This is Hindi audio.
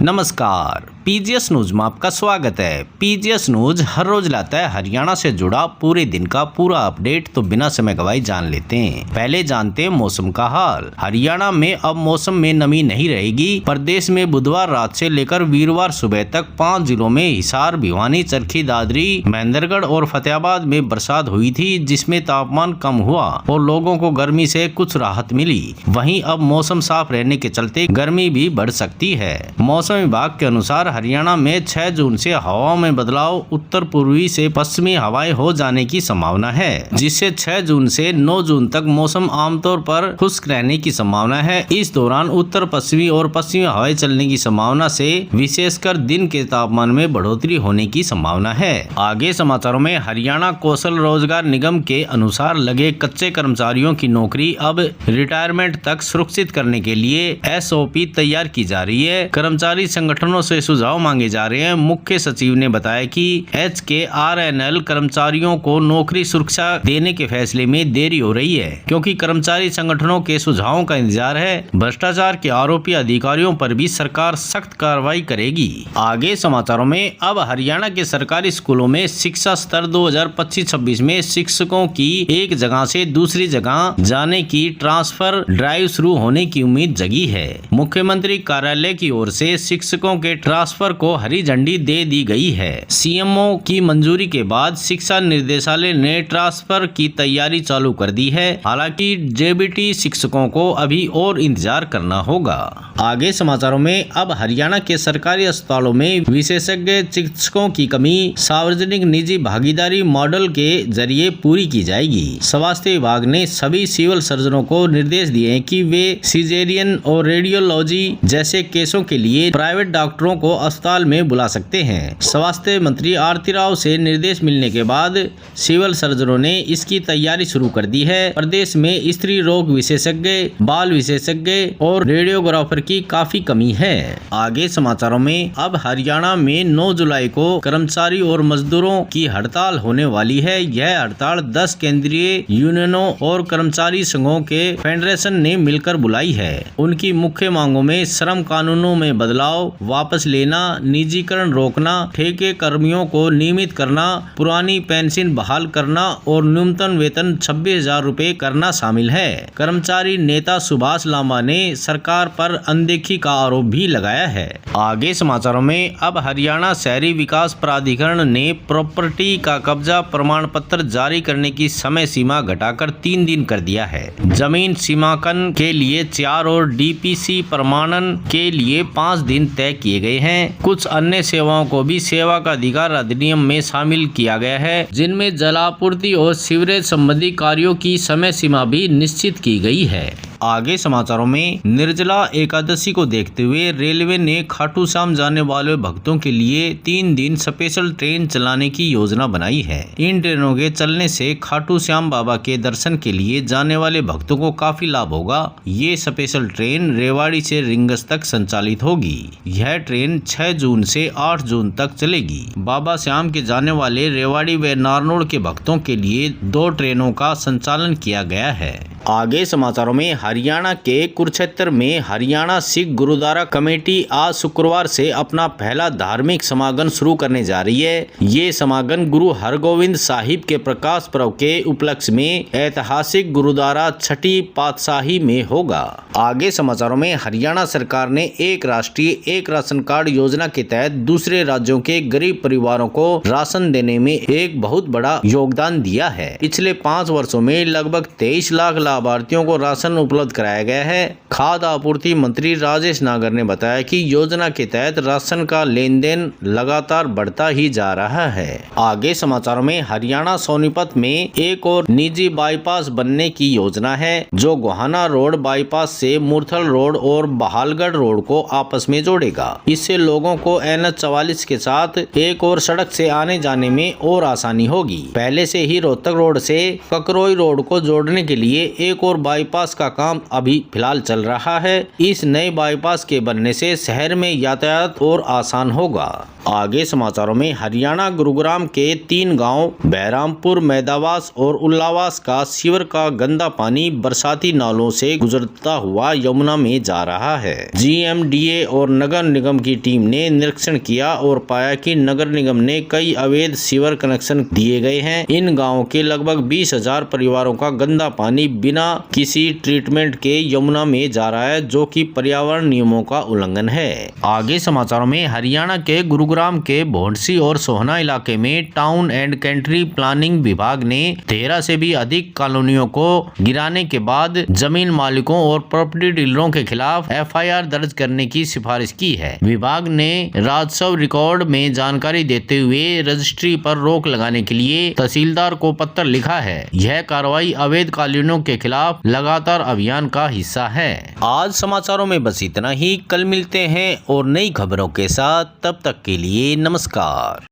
नमस्कार, पीजीएस न्यूज में आपका स्वागत है। पीजीएस न्यूज हर रोज लाता है हरियाणा से जुड़ा पूरे दिन का पूरा अपडेट। तो बिना समय गवाए जान लेते हैं। पहले जानते हैं मौसम का हाल। हरियाणा में अब मौसम में नमी नहीं रहेगी। प्रदेश में बुधवार रात से लेकर वीरवार सुबह तक 5 जिलों में हिसार, भिवानी, चरखी, दादरी, महेंद्रगढ़ और फतेहाबाद में बरसात हुई थी, जिसमें तापमान कम हुआ और लोगों को गर्मी से कुछ राहत मिली। वहीं अब मौसम साफ रहने के चलते गर्मी भी बढ़ सकती है। मौसम विभाग के अनुसार हरियाणा में 6 जून से हवाओं में बदलाव, उत्तर पूर्वी से पश्चिमी हवाएं हो जाने की संभावना है, जिससे 6 जून से 9 जून तक मौसम आमतौर पर खुश्क रहने की संभावना है। इस दौरान उत्तर पश्चिमी और पश्चिमी हवाएं चलने की संभावना से विशेषकर दिन के तापमान में बढ़ोतरी होने की संभावना है। आगे समाचारों में हरियाणा कौशल रोजगार निगम के अनुसार लगे कच्चे कर्मचारियों की नौकरी अब रिटायरमेंट तक सुरक्षित करने के लिए SOP तैयार की जा रही है। कर्मचारी संगठनों से सुझाव मांगे जा रहे हैं। मुख्य सचिव ने बताया कि HKRNL कर्मचारियों को नौकरी सुरक्षा देने के फैसले में देरी हो रही है, क्योंकि कर्मचारी संगठनों के सुझावों का इंतजार है। भ्रष्टाचार के आरोपी अधिकारियों पर भी सरकार सख्त कार्रवाई करेगी। आगे समाचारों में अब हरियाणा के सरकारी स्कूलों में शिक्षा स्तर 2025-26 में शिक्षकों की एक जगह से दूसरी जगह जाने की ट्रांसफर ड्राइव शुरू होने की उम्मीद जगी है। मुख्यमंत्री कार्यालय की ओर से शिक्षकों के ट्रांसफर को हरी झंडी दे दी गई है। CMO की मंजूरी के बाद शिक्षा निर्देशालय ने ट्रांसफर की तैयारी चालू कर दी है। हालांकि JBT शिक्षकों को अभी और इंतजार करना होगा। आगे समाचारों में अब हरियाणा के सरकारी अस्पतालों में विशेषज्ञ चिकित्सकों की कमी सार्वजनिक निजी भागीदारी मॉडल के जरिए पूरी की जाएगी। स्वास्थ्य विभाग ने सभी सिविल सर्जनों को निर्देश दिए हैं कि वे सिजेरियन और रेडियोलॉजी जैसे केसों के लिए प्राइवेट डॉक्टरों को अस्पताल में बुला सकते हैं। स्वास्थ्य मंत्री आरती राव से निर्देश मिलने के बाद सिविल सर्जनों ने इसकी तैयारी शुरू कर दी है। प्रदेश में स्त्री रोग विशेषज्ञ, बाल विशेषज्ञ और रेडियोग्राफर की काफी कमी है। आगे समाचारों में अब हरियाणा में 9 जुलाई को कर्मचारी और मजदूरों की हड़ताल होने वाली है। यह हड़ताल 10 केंद्रीय यूनियनों और कर्मचारी संघों के फेडरेशन ने मिलकर बुलाई है। उनकी मुख्य मांगों में श्रम कानूनों में बदलाव, वापस लेना, निजीकरण रोकना, ठेके कर्मियों को नियमित करना, पुरानी पेंशन बहाल करना और न्यूनतम वेतन 26,000 रुपए करना शामिल है। कर्मचारी नेता सुभाष लांबा ने सरकार पर अनदेखी का आरोप भी लगाया है। आगे समाचारों में अब हरियाणा शहरी विकास प्राधिकरण ने प्रॉपर्टी का कब्जा प्रमाण पत्र जारी करने की समय सीमा घटाकर 3 दिन कर दिया है। जमीन सीमांकन के लिए 4 और DPC प्रमाणन के लिए 5 दिन तय किए गए हैं। कुछ अन्य सेवाओं को भी सेवा का अधिकार अधिनियम में शामिल किया गया है, जिनमें जलापूर्ति और सीवरेज संबंधी कार्यों की समय सीमा भी निश्चित की गई है। आगे समाचारों में निर्जला एकादशी को देखते हुए रेलवे ने खाटू श्याम जाने वाले भक्तों के लिए 3 दिन स्पेशल ट्रेन चलाने की योजना बनाई है। इन ट्रेनों के चलने से खाटू श्याम बाबा के दर्शन के लिए जाने वाले भक्तों को काफी लाभ होगा। ये स्पेशल ट्रेन रेवाड़ी से रिंगस तक संचालित होगी। यह ट्रेन 6 जून से 8 जून तक चलेगी। बाबा श्याम के जाने वाले रेवाड़ी व नारनौल के भक्तों के लिए 2 ट्रेनों का संचालन किया गया है। आगे समाचारों में हरियाणा के कुरुक्षेत्र में हरियाणा सिख गुरुद्वारा कमेटी आज शुक्रवार से अपना पहला धार्मिक समागम शुरू करने जा रही है। ये समागम गुरु हरगोविंद साहिब के प्रकाश पर्व के उपलक्ष्य में ऐतिहासिक गुरुद्वारा छठी पातशाही में होगा। आगे समाचारों में हरियाणा सरकार ने एक राष्ट्रीय एक राशन कार्ड योजना के तहत दूसरे राज्यों के गरीब परिवारों को राशन देने में एक बहुत बड़ा योगदान दिया है। पिछले 5 वर्षों में लगभग 23 लाख लाभार्थियों को राशन उपलब्ध कराया गया है। खाद्य आपूर्ति मंत्री राजेश नागर ने बताया कि योजना के तहत राशन का लेन देन लगातार बढ़ता ही जा रहा है। आगे समाचारों में हरियाणा सोनीपत में एक और निजी बाईपास बनने की योजना है, जो गोहाना रोड बाईपास से मुरथल रोड और बहालगढ़ रोड को आपस में जोड़ेगा। इससे लोगों को NH-44 के साथ एक और सड़क से आने जाने में और आसानी होगी। पहले से ही रोहतक रोड से ककरोई रोड को जोड़ने के लिए एक और बाईपास का काम अभी फिलहाल चल रहा है। इस नए बाईपास के बनने से शहर में यातायात और आसान होगा। आगे समाचारों में हरियाणा गुरुग्राम के 3 गांव बहरामपुर, मैदावास और उल्लावास का सीवर का गंदा पानी बरसाती नालों से गुजरता हुआ यमुना में जा रहा है। GMDA और नगर निगम की टीम ने निरीक्षण किया और पाया कि नगर निगम ने कई अवैध सीवर कनेक्शन दिए गए हैं। इन गाँवों के लगभग 20,000 परिवारों का गंदा पानी बिना किसी ट्रीटमेंट के यमुना में जा रहा है, जो कि पर्यावरण नियमों का उल्लंघन है। आगे समाचारों में हरियाणा के गुरुग्राम के भोंडसी और सोहना इलाके में टाउन एंड कंट्री प्लानिंग विभाग ने 13 से भी अधिक कॉलोनियों को गिराने के बाद जमीन मालिकों और प्रॉपर्टी डीलरों के खिलाफ FIR दर्ज करने की सिफारिश की है। विभाग ने राजस्व रिकॉर्ड में जानकारी देते हुए रजिस्ट्री पर रोक लगाने के लिए तहसीलदार को पत्र लिखा है। यह कार्रवाई अवैध कॉलोनियों के खिलाफ लगातार अभियान का हिस्सा है। आज समाचारों में बस इतना ही। कल मिलते हैं और नई खबरों के साथ। तब तक के लिए नमस्कार।